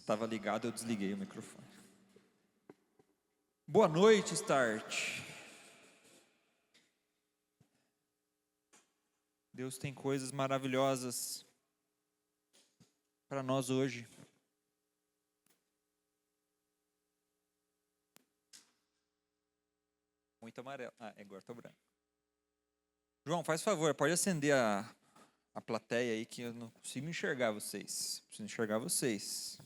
Estava ligado, eu desliguei o microfone. Boa noite, Start. Deus tem coisas maravilhosas para nós hoje. Muito amarelo. Agora estou branco. João, faz favor, pode acender a plateia aí que eu não consigo enxergar vocês. Preciso enxergar vocês.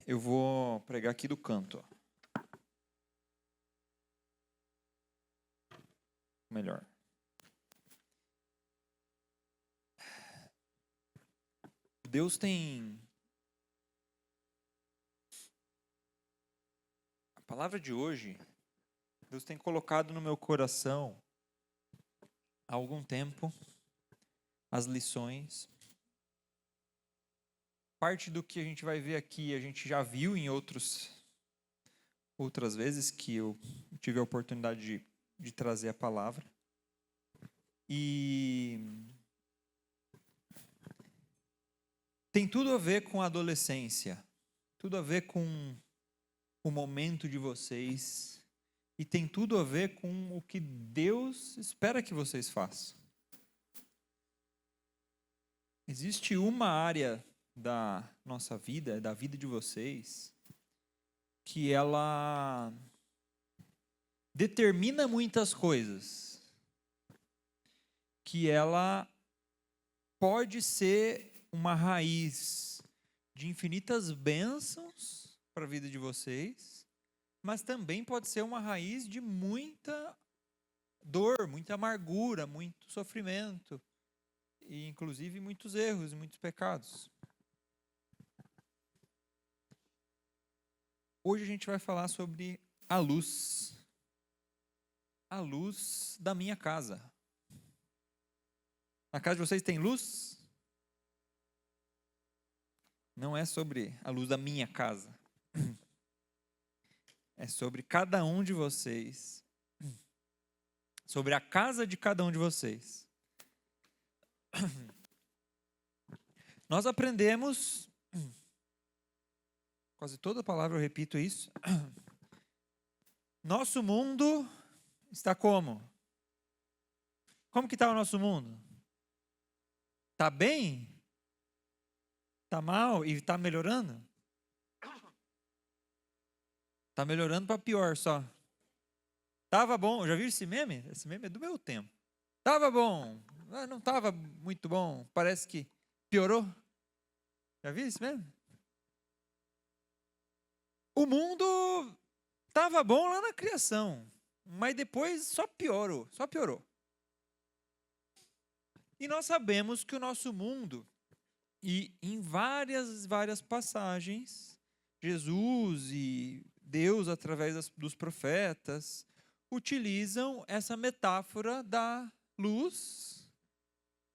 Eu vou pregar aqui do canto. Melhor. Deus tem... A palavra de hoje, Deus tem colocado no meu coração há algum tempo as lições. Parte do que a gente vai ver aqui, a gente já viu em outras vezes que eu tive a oportunidade de trazer a palavra. E tem tudo a ver com a adolescência, tudo a ver com o momento de vocês, e tem tudo a ver com o que Deus espera que vocês façam. Existe uma área da nossa vida, da vida de vocês, que ela determina muitas coisas, que ela pode ser uma raiz de infinitas bênçãos para a vida de vocês, mas também pode ser uma raiz de muita dor, muita amargura, muito sofrimento, e inclusive muitos erros e muitos pecados. Hoje a gente vai falar sobre a luz da minha casa. Na casa de vocês tem luz? Não é sobre a luz da minha casa. É sobre cada um de vocês. Sobre a casa de cada um de vocês. Nós aprendemos, quase toda palavra eu repito isso. Nosso mundo está como? Como que está o nosso mundo? Está bem? Está mal? E está melhorando? Está melhorando para pior só. Estava bom, já viu esse meme? Esse meme é do meu tempo. Estava bom, não estava muito bom, parece que piorou. Já viu esse meme? O mundo estava bom lá na criação, mas depois só piorou. E nós sabemos que o nosso mundo, e em várias passagens, Jesus e Deus, através dos profetas, utilizam essa metáfora da luz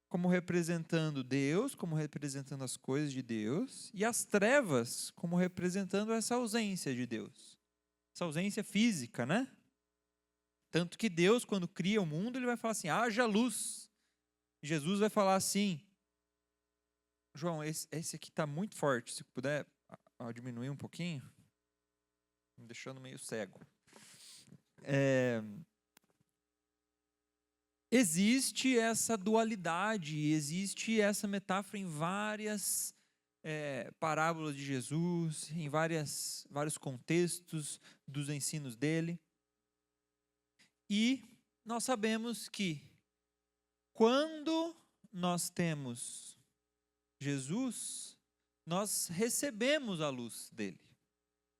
como representando Deus, como representando as coisas de Deus, e as trevas como representando essa ausência de Deus. Essa ausência física, né? Tanto que Deus, quando cria o mundo, ele vai falar assim, haja luz. Jesus vai falar assim, João, esse aqui está muito forte, se puder diminuir um pouquinho, me deixando meio cego. Existe essa dualidade, existe essa metáfora em várias parábolas de Jesus, em vários contextos dos ensinos dele. E nós sabemos que quando nós temos Jesus, nós recebemos a luz dele.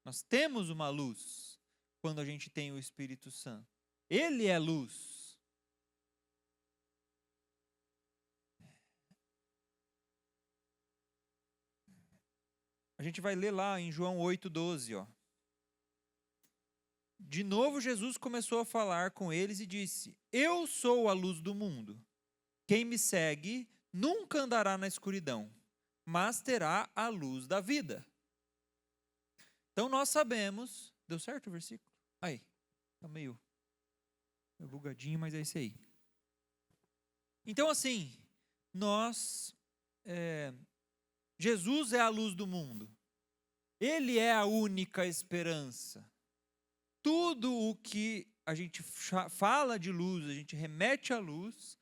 Nós temos uma luz quando a gente tem o Espírito Santo. Ele é luz. A gente vai ler lá em João 8,12, ó. De novo Jesus começou a falar com eles e disse, eu sou a luz do mundo. Quem me segue nunca andará na escuridão, mas terá a luz da vida. Então nós sabemos, deu certo o versículo? Aí, tá meio bugadinho, mas é isso aí. Então assim, Jesus é a luz do mundo. Ele é a única esperança. Tudo o que a gente fala de luz, a gente remete à luz,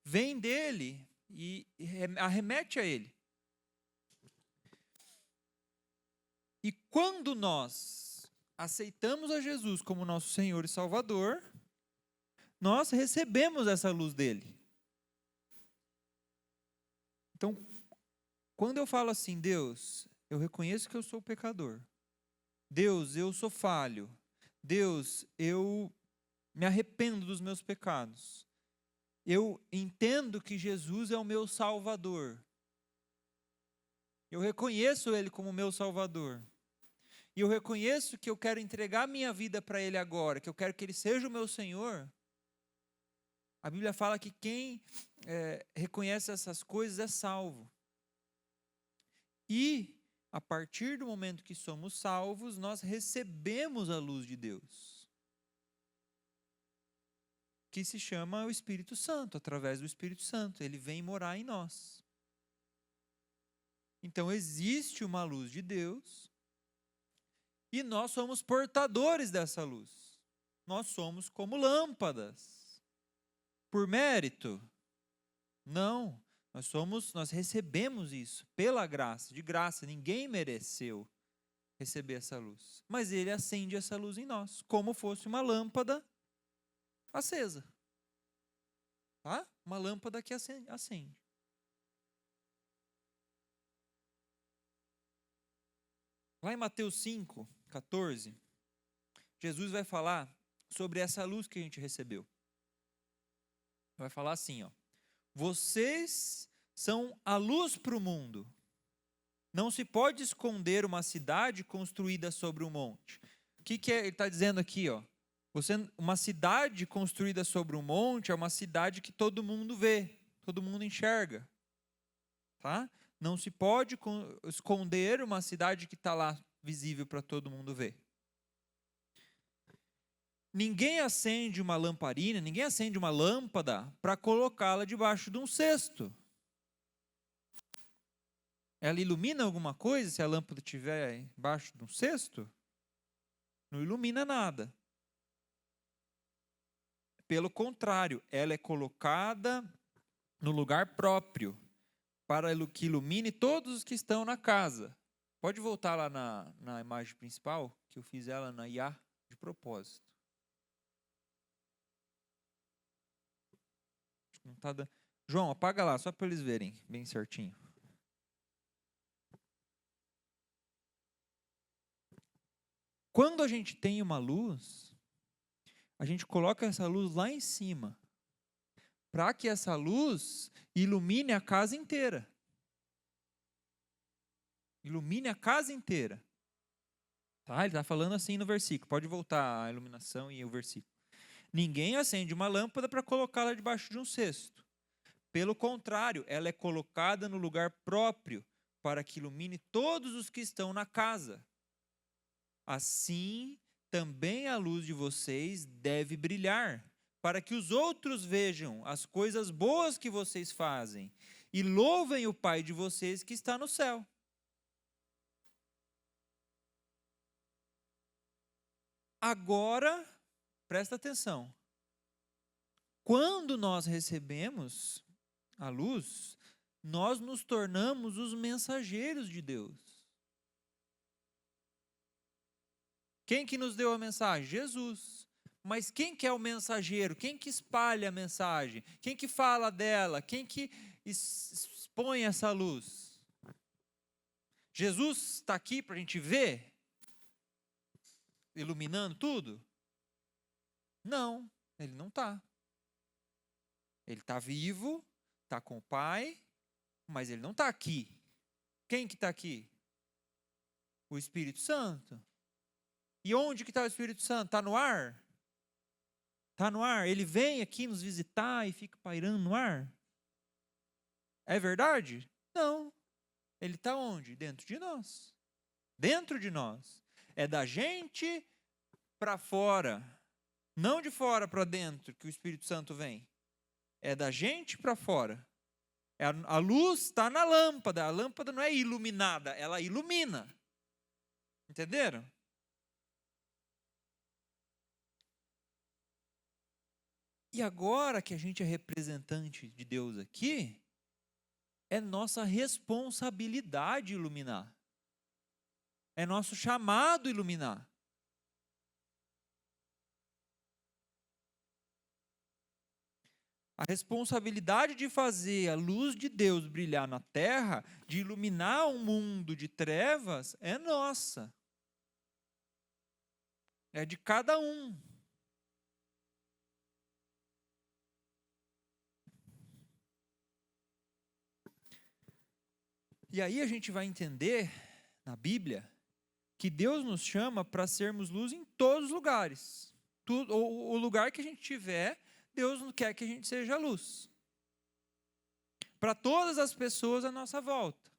vem dele e arremete a ele. E quando nós aceitamos a Jesus como nosso Senhor e Salvador, nós recebemos essa luz dele. Então, quando eu falo assim, Deus, eu reconheço que eu sou pecador. Deus, eu sou falho. Deus, eu me arrependo dos meus pecados. Eu entendo que Jesus é o meu Salvador. Eu reconheço Ele como meu Salvador. E eu reconheço que eu quero entregar minha vida para Ele agora, que eu quero que Ele seja o meu Senhor. A Bíblia fala que quem reconhece essas coisas é salvo. E, a partir do momento que somos salvos, nós recebemos a luz de Deus, que se chama o Espírito Santo. Através do Espírito Santo, ele vem morar em nós. Então existe uma luz de Deus e nós somos portadores dessa luz. Nós somos como lâmpadas. Por mérito? Não. Nós recebemos isso pela graça, de graça. Ninguém mereceu receber essa luz. Mas ele acende essa luz em nós, como fosse uma lâmpada acesa. Tá? Uma lâmpada que acende. Lá em Mateus 5, 14, Jesus vai falar sobre essa luz que a gente recebeu. Vai falar assim, ó. Vocês são a luz para o mundo. Não se pode esconder uma cidade construída sobre um monte. O que ele está dizendo aqui, ó? Uma cidade construída sobre um monte é uma cidade que todo mundo vê, todo mundo enxerga. Tá? Não se pode esconder uma cidade que está lá visível para todo mundo ver. Ninguém acende uma lamparina, ninguém acende uma lâmpada para colocá-la debaixo de um cesto. Ela ilumina alguma coisa se a lâmpada estiver embaixo de um cesto? Não ilumina nada. Pelo contrário, ela é colocada no lugar próprio, para que ilumine todos os que estão na casa. Pode voltar lá na imagem principal, que eu fiz ela na IA de propósito. Não tá dando. João, apaga lá, só para eles verem bem certinho. Quando a gente tem uma luz, a gente coloca essa luz lá em cima, para que essa luz ilumine a casa inteira. Ilumine a casa inteira. Tá? Ele está falando assim no versículo. Pode voltar a iluminação e o versículo. Ninguém acende uma lâmpada para colocá-la debaixo de um cesto. Pelo contrário, ela é colocada no lugar próprio para que ilumine todos os que estão na casa. Assim, também a luz de vocês deve brilhar, para que os outros vejam as coisas boas que vocês fazem e louvem o Pai de vocês que está no céu. Agora, presta atenção. Quando nós recebemos a luz, nós nos tornamos os mensageiros de Deus. Quem que nos deu a mensagem? Jesus. Mas quem que é o mensageiro? Quem que espalha a mensagem? Quem que fala dela? Quem que expõe essa luz? Jesus está aqui para a gente ver? Iluminando tudo? Não, ele não está. Ele está vivo, está com o Pai, mas ele não está aqui. Quem que está aqui? O Espírito Santo. E onde que está o Espírito Santo? Está no ar? Está no ar. Ele vem aqui nos visitar e fica pairando no ar? É verdade? Não. Ele está onde? Dentro de nós. Dentro de nós. É da gente para fora, não de fora para dentro que o Espírito Santo vem. É da gente para fora. A luz está na lâmpada. A lâmpada não é iluminada, ela ilumina. Entenderam? E agora que a gente é representante de Deus aqui, é nossa responsabilidade iluminar. É nosso chamado iluminar. A responsabilidade de fazer a luz de Deus brilhar na terra, de iluminar um mundo de trevas, é nossa. É de cada um. E aí a gente vai entender, na Bíblia, que Deus nos chama para sermos luz em todos os lugares. O lugar que a gente tiver, Deus não quer que a gente seja luz. Para todas as pessoas à nossa volta.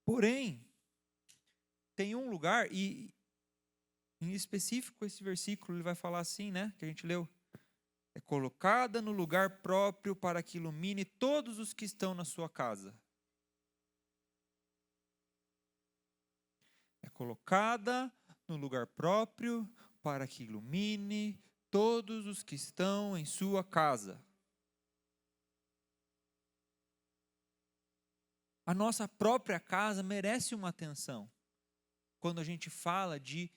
Porém, tem um lugar, e em específico esse versículo ele vai falar assim, né, que a gente leu. É colocada no lugar próprio para que ilumine todos os que estão na sua casa. É colocada no lugar próprio para que ilumine todos os que estão em sua casa. A nossa própria casa merece uma atenção quando a gente fala de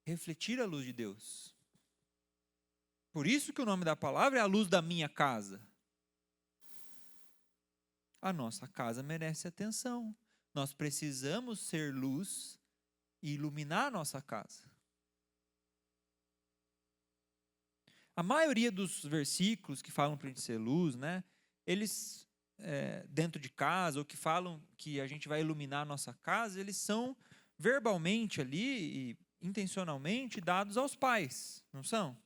refletir a luz de Deus. Por isso que o nome da palavra é a luz da minha casa. A nossa casa merece atenção. Nós precisamos ser luz e iluminar a nossa casa. A maioria dos versículos que falam para a gente ser luz, né, eles, dentro de casa, ou que falam que a gente vai iluminar a nossa casa, eles são verbalmente ali e intencionalmente dados aos pais, não são?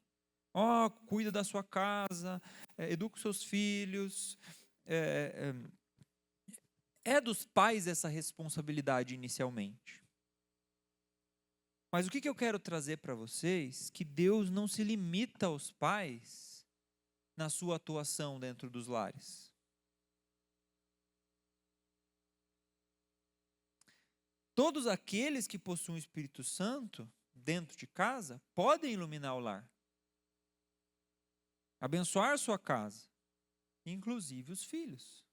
Cuida da sua casa, educa os seus filhos. É dos pais essa responsabilidade inicialmente. Mas o que eu quero trazer para vocês? Que Deus não se limita aos pais na sua atuação dentro dos lares. Todos aqueles que possuem o Espírito Santo dentro de casa podem iluminar o lar. Abençoar sua casa, inclusive os filhos.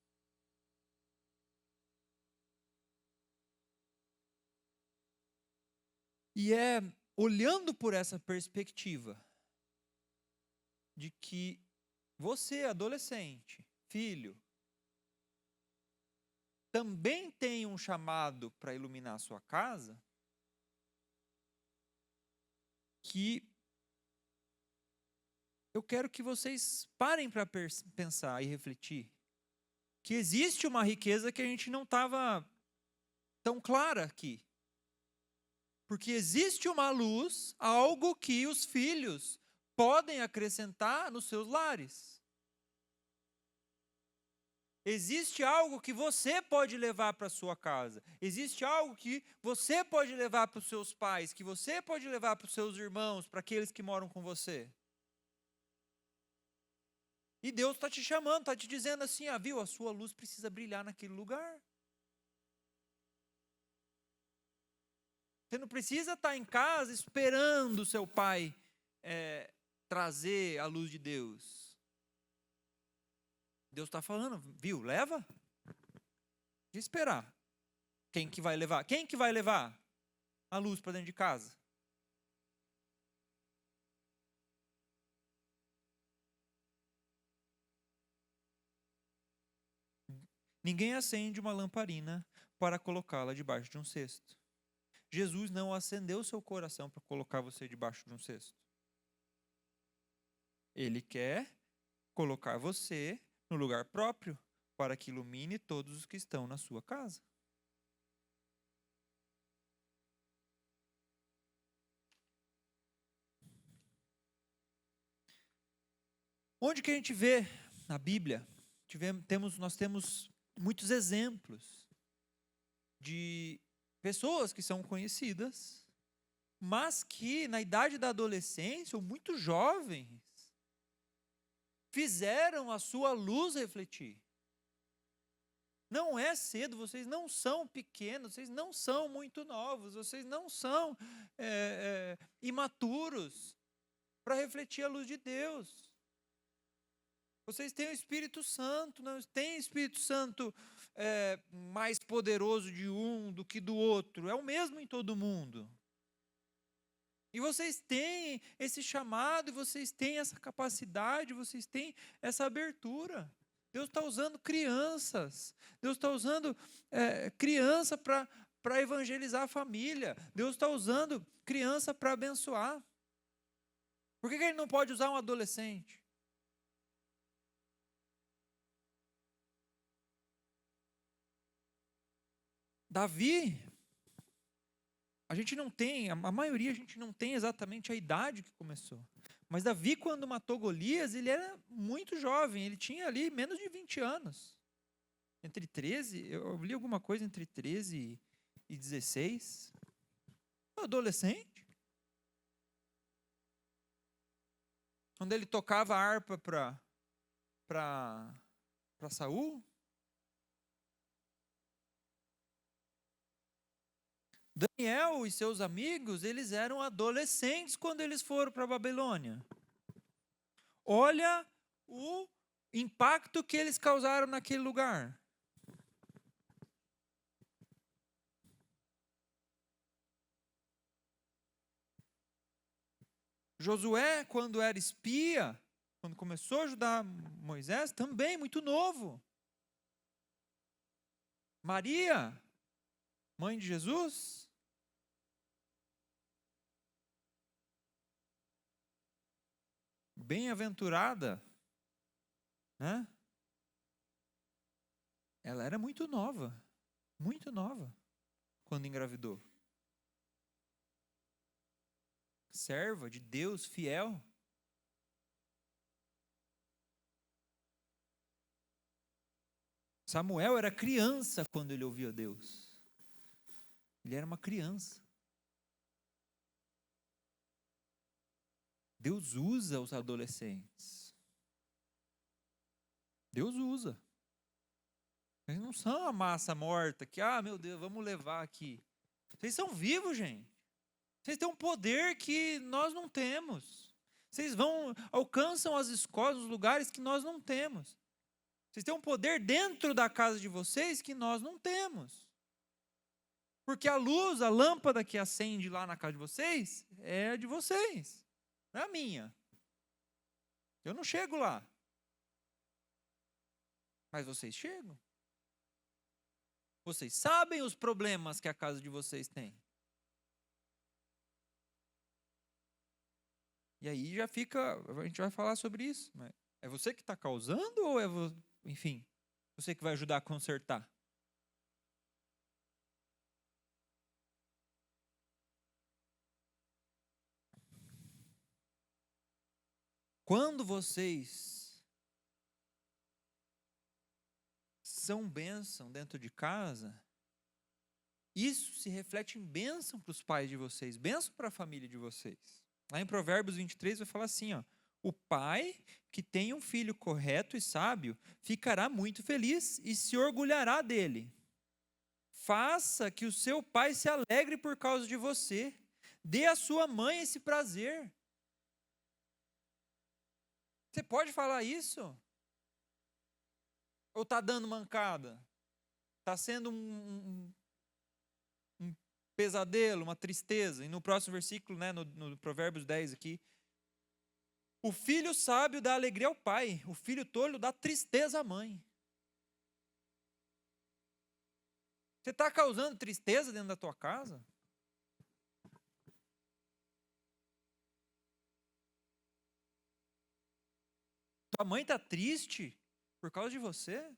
E é olhando por essa perspectiva de que você, adolescente, filho, também tem um chamado para iluminar a sua casa, que eu quero que vocês parem para pensar e refletir que existe uma riqueza que a gente não estava tão clara aqui. Porque existe uma luz, algo que os filhos podem acrescentar nos seus lares. Existe algo que você pode levar para a sua casa. Existe algo que você pode levar para os seus pais, que você pode levar para os seus irmãos, para aqueles que moram com você. E Deus está te chamando, está te dizendo assim, viu, a sua luz precisa brilhar naquele lugar. Você não precisa estar em casa esperando o seu pai trazer a luz de Deus. Deus está falando, viu, leva. De esperar. Quem que vai levar? Quem que vai levar a luz para dentro de casa? Ninguém acende uma lamparina para colocá-la debaixo de um cesto. Jesus não acendeu seu coração para colocar você debaixo de um cesto. Ele quer colocar você no lugar próprio para que ilumine todos os que estão na sua casa. Onde que a gente vê na Bíblia? Nós temos muitos exemplos de pessoas que são conhecidas, mas que na idade da adolescência, ou muito jovens, fizeram a sua luz refletir. Não é cedo, vocês não são pequenos, vocês não são muito novos, vocês não são imaturos para refletir a luz de Deus. Vocês têm o Espírito Santo, não tem Espírito Santo mais poderoso de um do que do outro, é o mesmo em todo mundo. E vocês têm esse chamado, e vocês têm essa capacidade, vocês têm essa abertura. Deus está usando crianças, Deus está usando criança para evangelizar a família, Deus está usando criança para abençoar. Por que Ele não pode usar um adolescente? Davi, a gente não tem, a maioria a gente não tem exatamente a idade que começou. Mas Davi, quando matou Golias, ele era muito jovem, ele tinha ali menos de 20 anos. Entre 13, eu li alguma coisa entre 13 e 16. Adolescente. Quando ele tocava a harpa para Saul. Daniel e seus amigos, eles eram adolescentes quando eles foram para a Babilônia. Olha o impacto que eles causaram naquele lugar. Josué, quando era espia, quando começou a ajudar Moisés, também muito novo. Maria, mãe de Jesus, bem-aventurada, né? Ela era muito nova, quando engravidou. Serva de Deus, fiel. Samuel era criança quando ele ouvia Deus. Ele era uma criança. Deus usa os adolescentes. Deus usa. Eles não são a massa morta que, meu Deus, vamos levar aqui. Vocês são vivos, gente. Vocês têm um poder que nós não temos. Vocês alcançam as escolas, os lugares que nós não temos. Vocês têm um poder dentro da casa de vocês que nós não temos. Porque a luz, a lâmpada que acende lá na casa de vocês, é a de vocês, não é a minha. Eu não chego lá. Mas vocês chegam. Vocês sabem os problemas que a casa de vocês tem. E aí já fica, a gente vai falar sobre isso. É você que está causando ou é, enfim, você que vai ajudar a consertar? Quando vocês são bênção dentro de casa, isso se reflete em bênção para os pais de vocês, bênção para a família de vocês. Lá em Provérbios 23 vai falar assim, o pai que tem um filho correto e sábio ficará muito feliz e se orgulhará dele. Faça que o seu pai se alegre por causa de você. Dê à sua mãe esse prazer. Você pode falar isso? Ou está dando mancada? Está sendo um pesadelo, uma tristeza? E no próximo versículo, no Provérbios 10 aqui, o filho sábio dá alegria ao pai, o filho tolo dá tristeza à mãe. Você está causando tristeza dentro da tua casa? Tua mãe está triste por causa de você?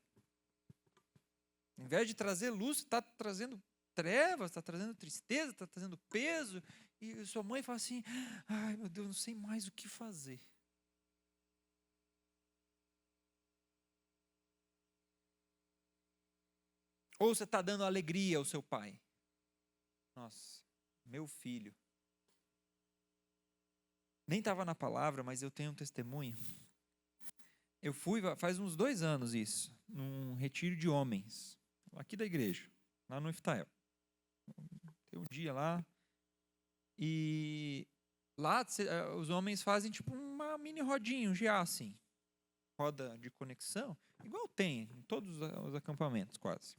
Em vez de trazer luz, está trazendo trevas, está trazendo tristeza, está trazendo peso. E sua mãe fala assim, ai meu Deus, não sei mais o que fazer. Ou você está dando alegria ao seu pai? Nossa, meu filho. Nem estava na palavra, mas eu tenho um testemunho. Eu fui, faz uns 2 anos isso, num retiro de homens, aqui da igreja, lá no Iftael. Tem um dia lá, e lá os homens fazem tipo uma mini rodinha, um GA assim, roda de conexão, igual tem em todos os acampamentos quase.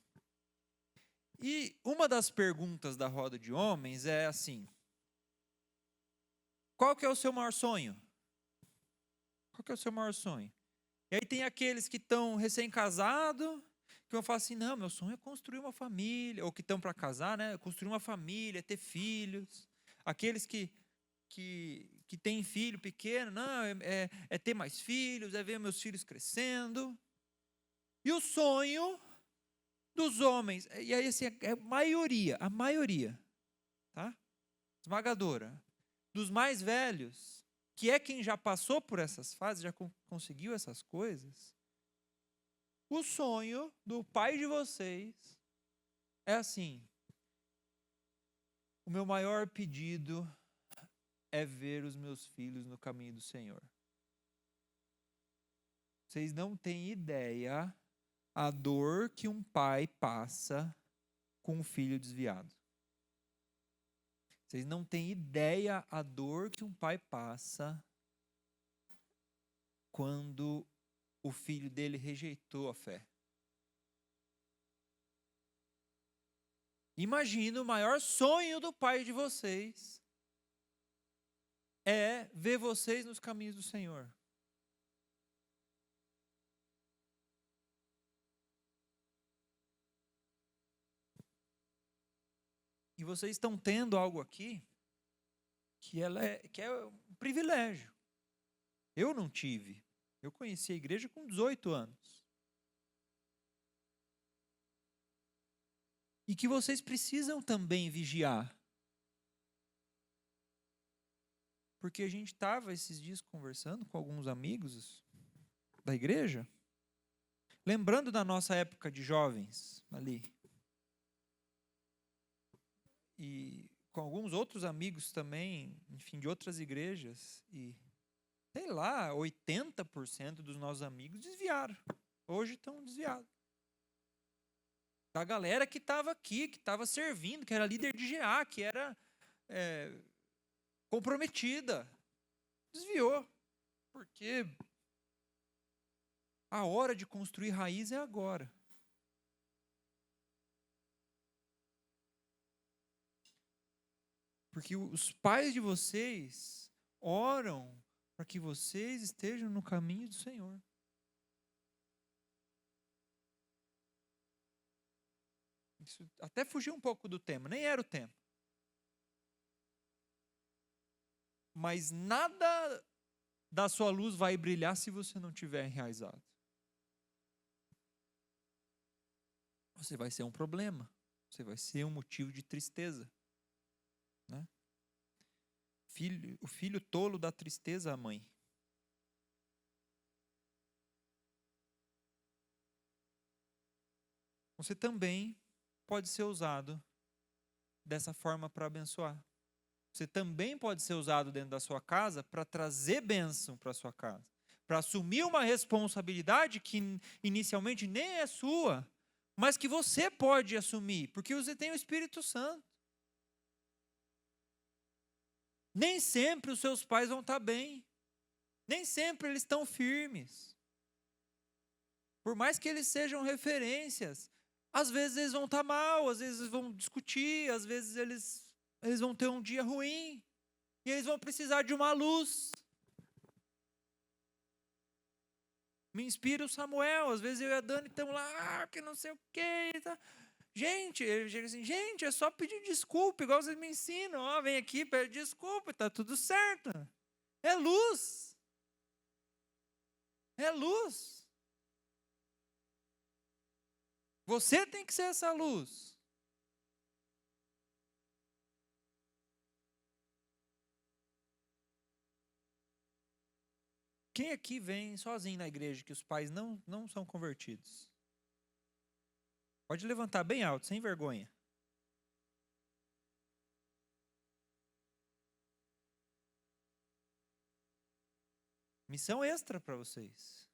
E uma das perguntas da roda de homens é assim: qual que é o seu maior sonho? Qual que é o seu maior sonho? E aí tem aqueles que estão recém-casados, que vão falar assim, não, meu sonho é construir uma família, ou que estão para casar, né? Construir uma família, ter filhos. Aqueles que têm filho pequeno, não, é ter mais filhos, é ver meus filhos crescendo. E o sonho dos homens, e aí assim, a maioria, tá? Esmagadora, dos mais velhos, que é quem já passou por essas fases, já conseguiu essas coisas, o sonho do pai de vocês é assim: o meu maior pedido é ver os meus filhos no caminho do Senhor. Vocês não têm ideia a dor que um pai passa com um filho desviado. Vocês não têm ideia a dor que um pai passa quando o filho dele rejeitou a fé. Imagina, o maior sonho do pai de vocês é ver vocês nos caminhos do Senhor. E vocês estão tendo algo aqui que é um privilégio. Eu não tive. Eu conheci a igreja com 18 anos. E que vocês precisam também vigiar. Porque a gente estava esses dias conversando com alguns amigos da igreja, lembrando da nossa época de jovens ali. E com alguns outros amigos também, enfim, de outras igrejas. E, sei lá, 80% dos nossos amigos desviaram. Hoje estão desviados. Da galera que estava aqui, que estava servindo, que era líder de GA, que era comprometida. Desviou. Porque a hora de construir raiz é agora. Porque os pais de vocês oram para que vocês estejam no caminho do Senhor. Isso até fugiu um pouco do tema, nem era o tema. Mas nada da sua luz vai brilhar se você não tiver enraizado. Você vai ser um problema. Você vai ser um motivo de tristeza. Né? O filho tolo dá tristeza à mãe. Você também pode ser usado dessa forma para abençoar. Você também pode ser usado dentro da sua casa para trazer bênção para a sua casa. Para assumir uma responsabilidade que inicialmente nem é sua, mas que você pode assumir, porque você tem o Espírito Santo. Nem sempre os seus pais vão estar bem. Nem sempre eles estão firmes. Por mais que eles sejam referências, às vezes eles vão estar mal, às vezes eles vão discutir, às vezes eles vão ter um dia ruim. E eles vão precisar de uma luz. Me inspira o Samuel. Às vezes eu e a Dani estamos lá, que não sei o quê. Tá. Gente, ele chega assim, gente, é só pedir desculpa, igual vocês me ensinam. Ó, vem aqui, pede desculpa, tá tudo certo. É luz. É luz. Você tem que ser essa luz. Quem aqui vem sozinho na igreja que os pais não são convertidos? Pode levantar bem alto, sem vergonha. Missão extra para vocês.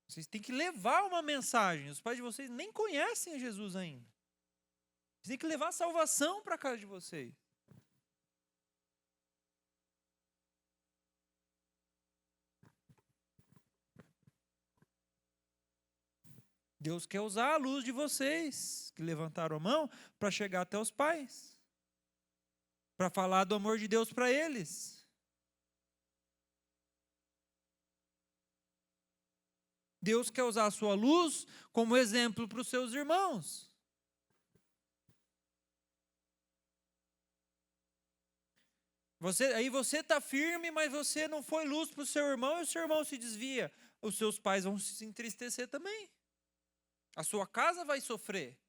Vocês têm que levar uma mensagem. Os pais de vocês nem conhecem Jesus ainda. Vocês têm que levar a salvação para a casa de vocês. Deus quer usar a luz de vocês, que levantaram a mão, para chegar até os pais. Para falar do amor de Deus para eles. Deus quer usar a sua luz como exemplo para os seus irmãos. Aí você está firme, mas você não foi luz para o seu irmão e o seu irmão se desvia. Os seus pais vão se entristecer também. A sua casa vai sofrer.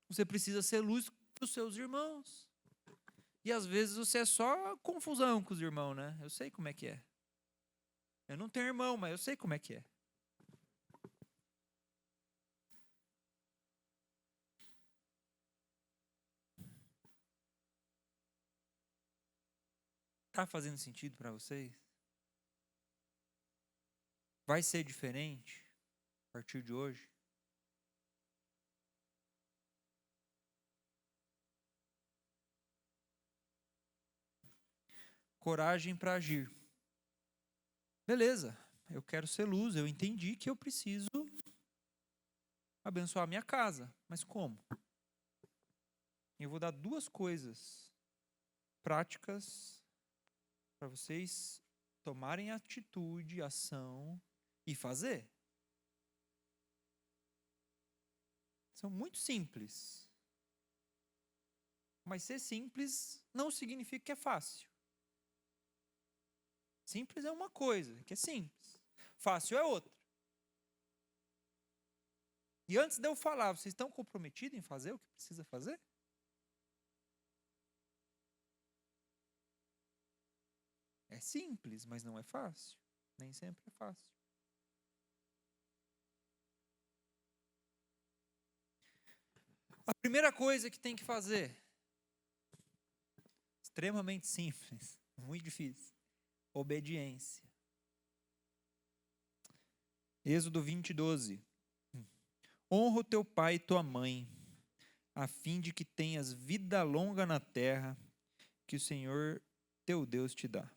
Você precisa ser luz para os seus irmãos. E às vezes você é só confusão com os irmãos, né? Eu sei como é que é. Eu não tenho irmão, mas eu sei como é que é. Está fazendo sentido para vocês? Vai ser diferente a partir de hoje? Coragem para agir. Beleza, eu quero ser luz, eu entendi que eu preciso abençoar a minha casa. Mas como? Eu vou dar 2 coisas práticas para vocês tomarem atitude, ação e fazer. São muito simples. Mas ser simples não significa que é fácil. Simples é uma coisa, que é simples. Fácil é outra. E antes de eu falar, vocês estão comprometidos em fazer o que precisa fazer? É simples, mas não é fácil. Nem sempre é fácil. A primeira coisa que tem que fazer, extremamente simples, muito difícil, obediência. Êxodo 20:12. Honra o teu pai e tua mãe, a fim de que tenhas vida longa na terra que o Senhor teu Deus te dá.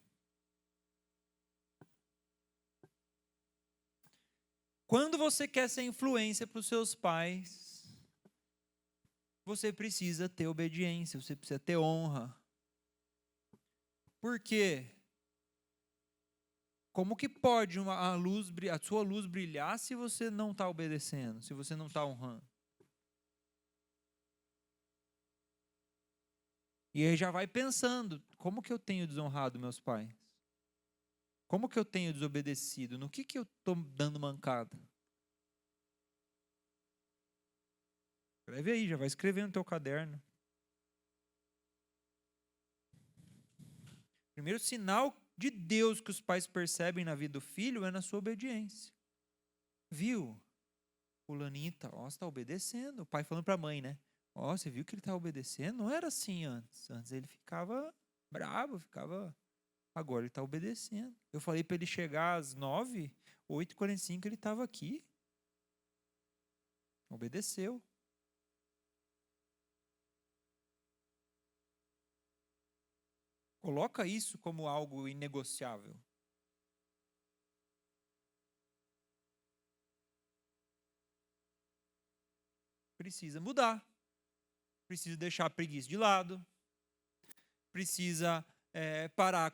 Quando você quer ser influência para os seus pais, você precisa ter obediência, você precisa ter honra. Por quê? Como que pode a sua luz brilhar se você não está obedecendo, se você não está honrando? E aí já vai pensando, como que eu tenho desonrado meus pais? Como que eu tenho desobedecido? No que eu estou dando mancada? Escreve aí, já vai escrever no teu caderno. Primeiro sinal de Deus que os pais percebem na vida do filho é na sua obediência. Viu? Fulaninho está obedecendo. O pai falando para a mãe, né? Ó, você viu que ele está obedecendo? Não era assim antes. Antes ele ficava bravo, Agora ele está obedecendo. Eu falei para ele chegar às 9, 8h45 ele estava aqui. Obedeceu. Coloca isso como algo inegociável. Precisa mudar. Precisa deixar a preguiça de lado. Precisa parar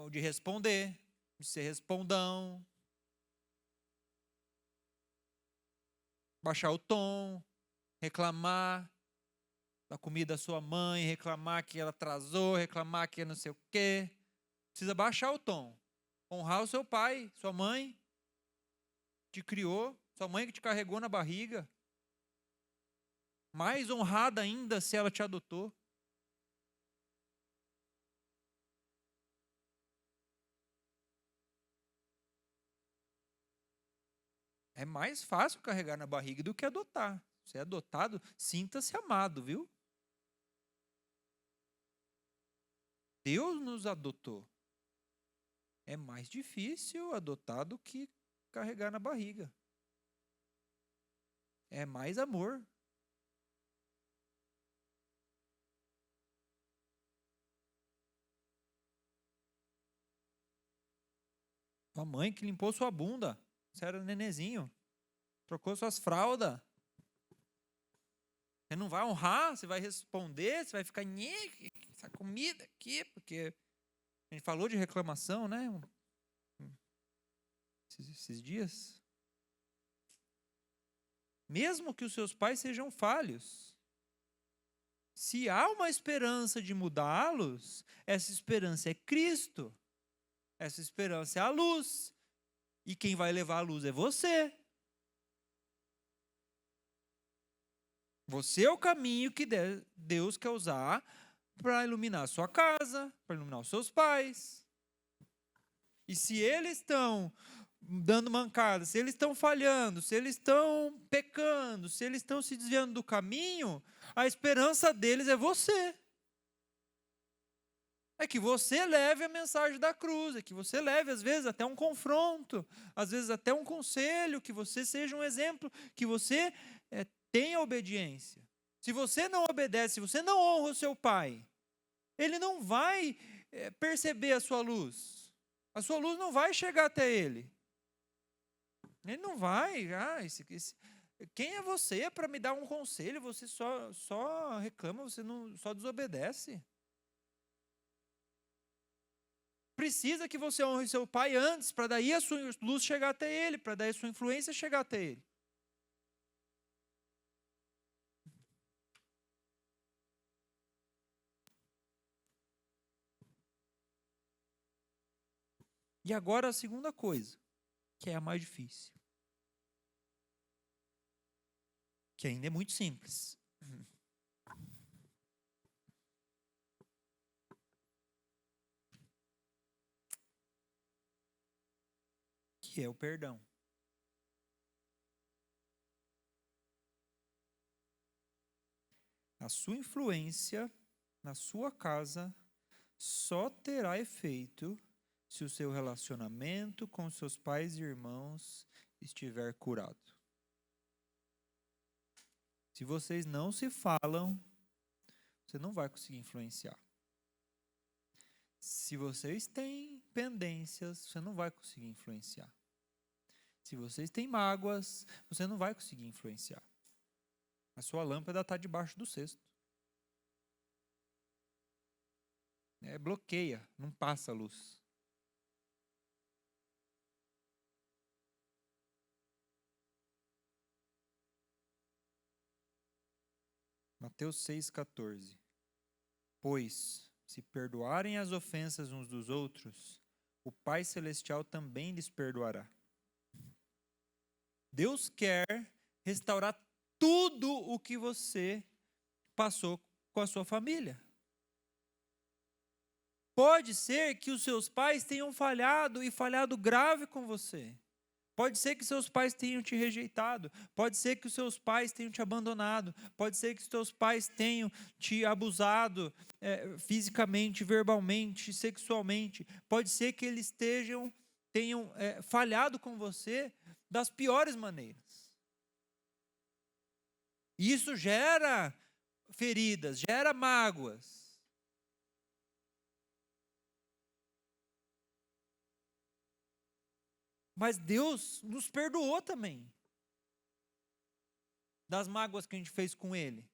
de responder, de ser respondão. Baixar o tom, reclamar da comida da sua mãe, reclamar que ela atrasou, reclamar que não sei o quê. Precisa baixar o tom. Honrar o seu pai, sua mãe, te criou, sua mãe que te carregou na barriga. Mais honrada ainda se ela te adotou. É mais fácil carregar na barriga do que adotar. Se é adotado, sinta-se amado, viu? Deus nos adotou. É mais difícil adotar do que carregar na barriga. É mais amor. Sua mãe que limpou sua bunda. Você era nenenzinho. Trocou suas fraldas. Você não vai honrar, você vai responder, você vai ficar essa comida aqui, porque a gente falou de reclamação, né? Esses dias. Mesmo que os seus pais sejam falhos, se há uma esperança de mudá-los, essa esperança é Cristo. Essa esperança é a luz. E quem vai levar a luz é você. Você é o caminho que Deus quer usar para iluminar a sua casa, para iluminar os seus pais. E se eles estão dando mancada, se eles estão falhando, se eles estão pecando, se eles estão se desviando do caminho, a esperança deles é você. É que você leve a mensagem da cruz, é que você leve, às vezes, até um confronto, às vezes até um conselho, que você seja um exemplo, que você tenha obediência. Se você não obedece, se você não honra o seu pai, ele não vai perceber a sua luz. A sua luz não vai chegar até ele. Ele não vai. Quem é você para me dar um conselho? Você só reclama, você só desobedece. Precisa que você honre seu pai antes, para daí a sua luz chegar até ele, para daí a sua influência chegar até ele. E agora a segunda coisa, que é a mais difícil. Que ainda é muito simples. Que é o perdão. A sua influência na sua casa só terá efeito se o seu relacionamento com seus pais e irmãos estiver curado. Se vocês não se falam, você não vai conseguir influenciar. Se vocês têm pendências, você não vai conseguir influenciar. Se vocês têm mágoas, você não vai conseguir influenciar. A sua lâmpada está debaixo do cesto. Bloqueia, não passa a luz. Mateus 6,14. Pois, se perdoarem as ofensas uns dos outros, o Pai Celestial também lhes perdoará. Deus quer restaurar tudo o que você passou com a sua família. Pode ser que os seus pais tenham falhado e falhado grave com você. Pode ser que seus pais tenham te rejeitado. Pode ser que os seus pais tenham te abandonado. Pode ser que os seus pais tenham te abusado fisicamente, verbalmente, sexualmente. Pode ser que eles tenham falhado com você das piores maneiras. Isso gera feridas, gera mágoas. Mas Deus nos perdoou também das mágoas que a gente fez com Ele.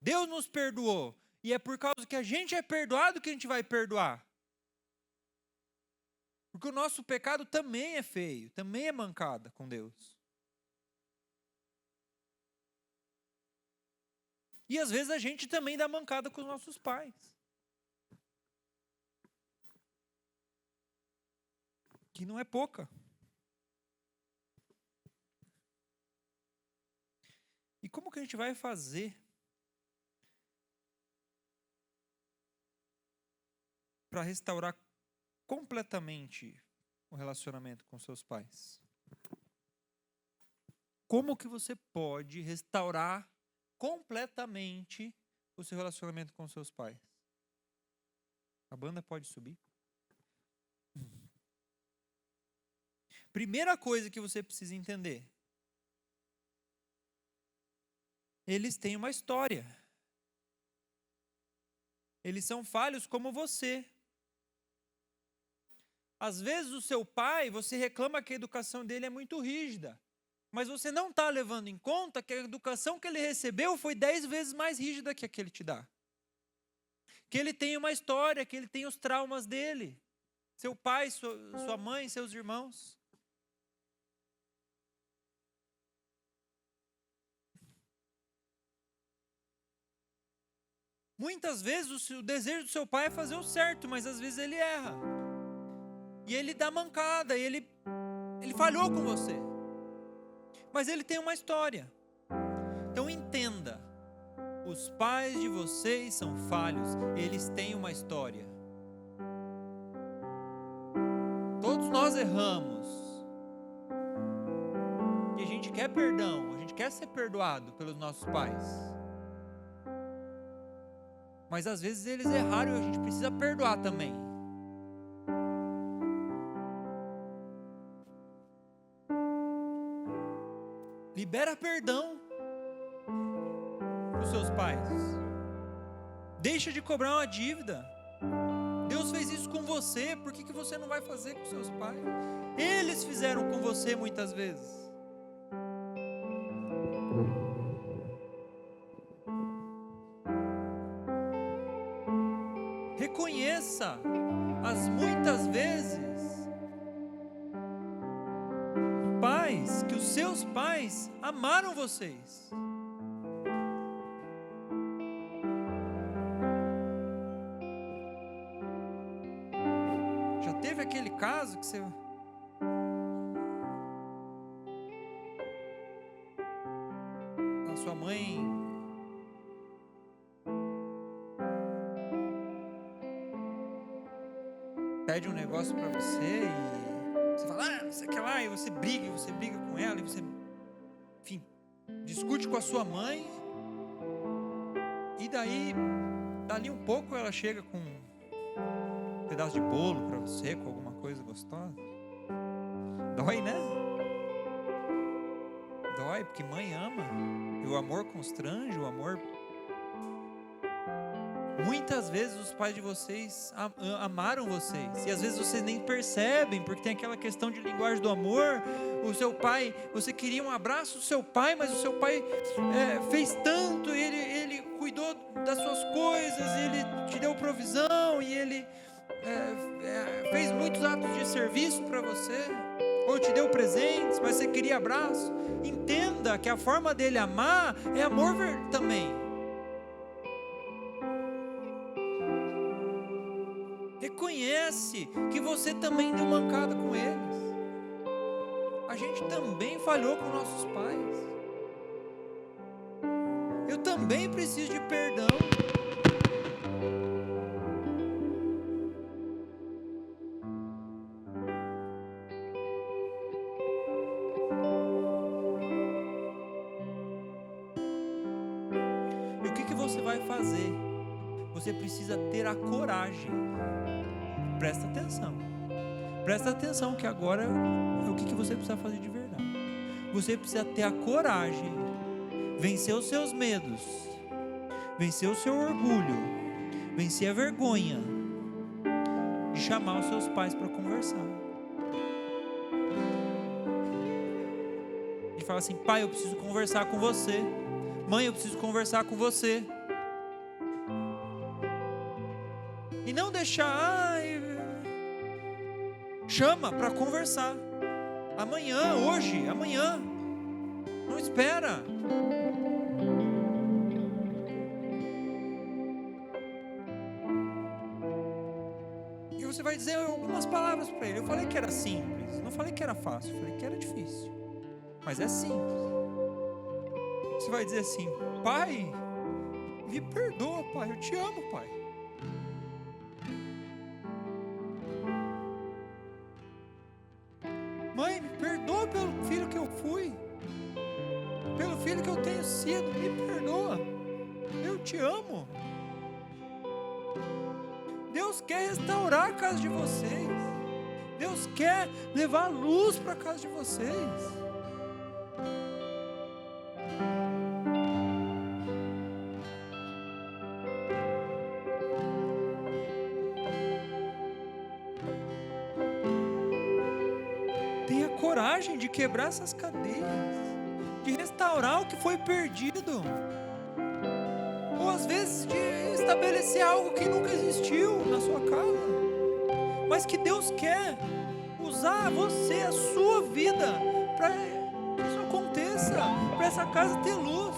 Deus nos perdoou. E é por causa que a gente é perdoado que a gente vai perdoar. Porque o nosso pecado também é feio, também é mancada com Deus. E às vezes a gente também dá mancada com os nossos pais. Que não é pouca. E como que a gente vai fazer para restaurar completamente o relacionamento com seus pais? Como que você pode restaurar completamente o seu relacionamento com seus pais? A banda pode subir. Primeira coisa que você precisa entender. Eles têm uma história. Eles são falhos como você. Às vezes o seu pai, você reclama que a educação dele é muito rígida. Mas você não está levando em conta que a educação que ele recebeu foi 10 vezes mais rígida que a que ele te dá. Que ele tem uma história, que ele tem os traumas dele. Seu pai, sua mãe, seus irmãos. Muitas vezes o desejo do seu pai é fazer o certo, mas às vezes ele erra. E ele dá mancada, e ele falhou com você. Mas ele tem uma história. Então entenda, os pais de vocês são falhos, eles têm uma história. Todos nós erramos. E a gente quer perdão, a gente quer ser perdoado pelos nossos pais. Mas às vezes eles erraram e a gente precisa perdoar também. Libera perdão para os seus pais. Deixa de cobrar uma dívida. Deus fez isso com você, por que você não vai fazer com seus pais? Eles fizeram com você muitas vezes. Reconheça as muitas vezes pais, que os seus pais amaram vocês. Já teve aquele caso que você... a sua mãe... pede um negócio pra você e você fala, você quer lá, e você briga com ela, e você, enfim, discute com a sua mãe, e daí, dali um pouco ela chega com um pedaço de bolo pra você, com alguma coisa gostosa. Dói, né? Dói, porque mãe ama, e o amor constrange, o amor... Muitas vezes os pais de vocês amaram vocês, e às vezes vocês nem percebem, porque tem aquela questão de linguagem do amor. O seu pai, você queria um abraço do seu pai, mas o seu pai fez tanto, ele cuidou das suas coisas, ele te deu provisão, e ele fez muitos atos de serviço para você, ou te deu presentes, mas você queria abraço. Entenda que a forma dele amar é amor também. Reconhece que você também deu mancada com eles. A gente também falhou com nossos pais. Eu também preciso de perdão. E o que você vai fazer? Você precisa ter a coragem. Presta atenção. Presta atenção que agora é o que você precisa fazer de verdade. Você precisa ter a coragem, vencer os seus medos, vencer o seu orgulho, vencer a vergonha de chamar os seus pais para conversar. De falar assim, pai, eu preciso conversar com você. Mãe, eu preciso conversar com você. E não deixar, chama para conversar. Amanhã, hoje, amanhã. Não espera. E você vai dizer algumas palavras para ele. Eu falei que era simples, não falei que era fácil, falei que era difícil. Mas é simples. Você vai dizer assim, pai, me perdoa, pai, eu te amo, pai. Mãe, me perdoa pelo filho que eu fui, pelo filho que eu tenho sido, me perdoa, eu te amo. Deus Deus quer restaurar a casa de vocês. Deus quer levar luz para a casa de vocês. Tenha coragem de quebrar essas cadeias, de restaurar o que foi perdido, ou às vezes de estabelecer algo que nunca existiu na sua casa, mas que Deus quer usar você, a sua vida, para que isso aconteça, para essa casa ter luz.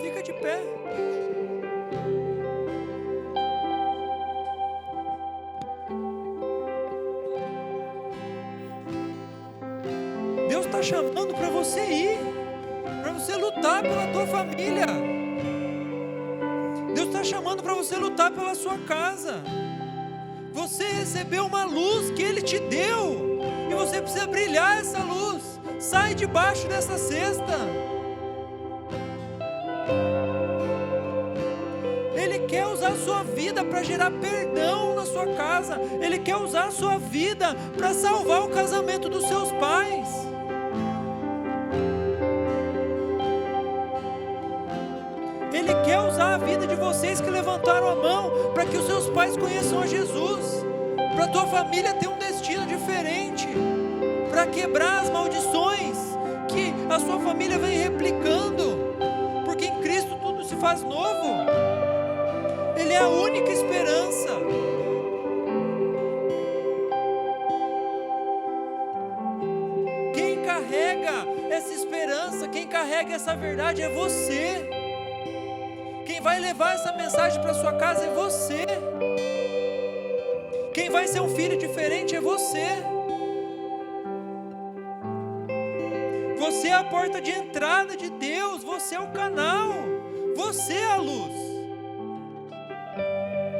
Fica de pé. Deus está chamando para você ir, para você lutar pela tua família. Deus está chamando para você lutar pela sua casa. Você recebeu uma luz que Ele te deu, e você precisa brilhar essa luz. Sai debaixo dessa cesta. Ele quer usar a sua vida para gerar perdão na sua casa. Ele quer usar a sua vida para salvar o casamento dos seus pais. Ele quer usar a vida de vocês que levantaram a mão para que os seus pais conheçam a Jesus, para a tua família ter um destino diferente, para quebrar as maldições que a sua família vem replicando, porque em Cristo tudo se faz novo. Ele é a única esperança. Quem carrega essa esperança, quem carrega essa verdade é você. Quem vai levar essa mensagem para sua casa é você. Quem vai ser um filho diferente é você. Você é a porta de entrada de Deus. Você é o canal. Você é a luz.